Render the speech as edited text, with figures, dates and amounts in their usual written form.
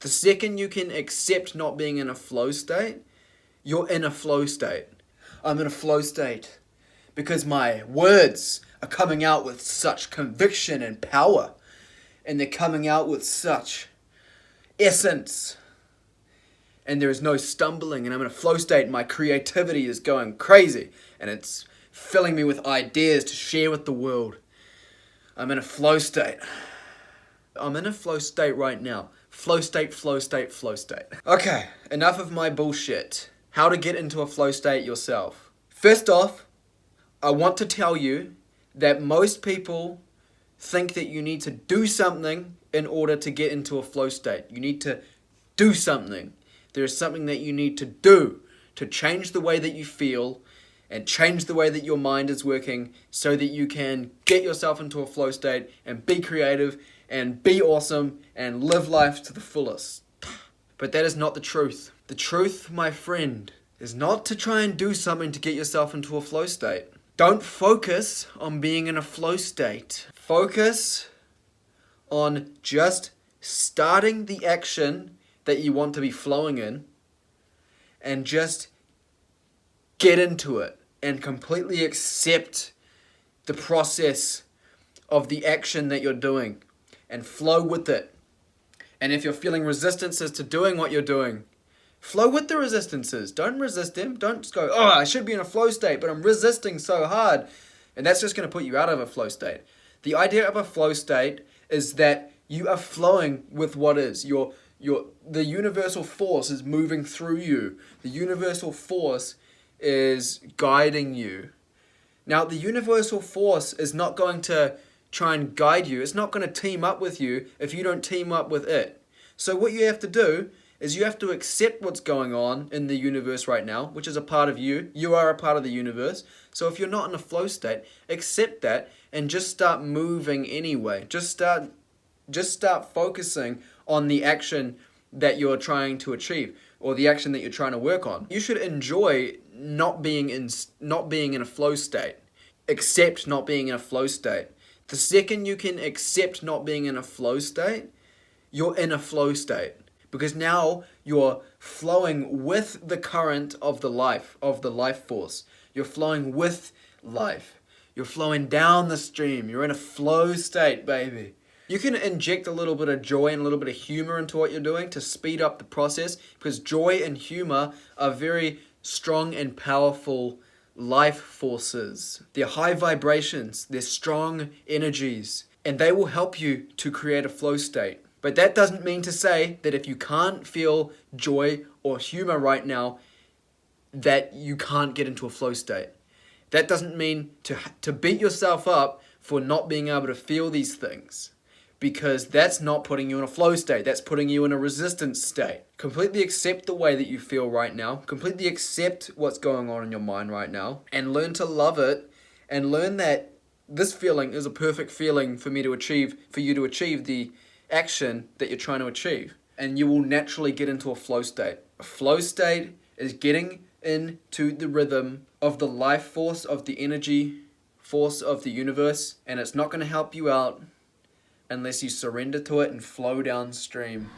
The second you can accept not being in a flow state, you're in a flow state. I'm in a flow state because my words are coming out with such conviction and power, and they're coming out with such essence, and there is no stumbling, and I'm in a flow state, and my creativity is going crazy, and it's filling me with ideas to share with the world. I'm in a flow state. I'm in a flow state right now. Flow state, flow state, flow state. Okay, enough of my bullshit. How to get into a flow state yourself. First off, I want to tell you that most people think that you need to do something in order to get into a flow state. You need to do something. There is something that you need to do to change the way that you feel and change the way that your mind is working so that you can get yourself into a flow state and be creative and be awesome and live life to the fullest. But that is not the truth. The truth, my friend, is not to try and do something to get yourself into a flow state. Don't focus on being in a flow state. Focus on just starting the action that you want to be flowing in and just get into it and completely accept the process of the action that you're doing and flow with it. And if you're feeling resistances to doing what you're doing, flow with the resistances. Don't resist them. Don't just go, oh, I should be in a flow state, but I'm resisting so hard. And that's just going to put you out of a flow state. The idea of a flow state is that you are flowing with what is. The universal force is moving through you. The universal force is guiding you. Now, the universal force is not going to try and guide you. It's not going to team up with you if you don't team up with it. So what you have to do is you have to accept what's going on in the universe right now, which is a part of you. You are a part of the universe. So if you're not in a flow state, accept that and just start moving anyway. Just start focusing on the action that you're trying to achieve or the action that you're trying to work on. You should enjoy not being in a flow state. Accept not being in a flow state. The second you can accept not being in a flow state, you're in a flow state. Because now you're flowing with the current of the life force. You're flowing with life. You're flowing down the stream. You're in a flow state, baby. You can inject a little bit of joy and a little bit of humor into what you're doing to speed up the process, because joy and humor are very strong and powerful life forces. They're high vibrations, they're strong energies, and they will help you to create a flow state. But that doesn't mean to say that if you can't feel joy or humor right now, that you can't get into a flow state. That doesn't mean to beat yourself up for not being able to feel these things, because that's not putting you in a flow state. That's putting you in a resistance state. Completely accept the way that you feel right now. Completely accept what's going on in your mind right now, and learn to love it, and learn that this feeling is a perfect feeling for you to achieve the action that you're trying to achieve. And you will naturally get into a flow state. A flow state is getting into the rhythm of the life force, of the energy force of the universe, and it's not going to help you out unless you surrender to it and flow downstream.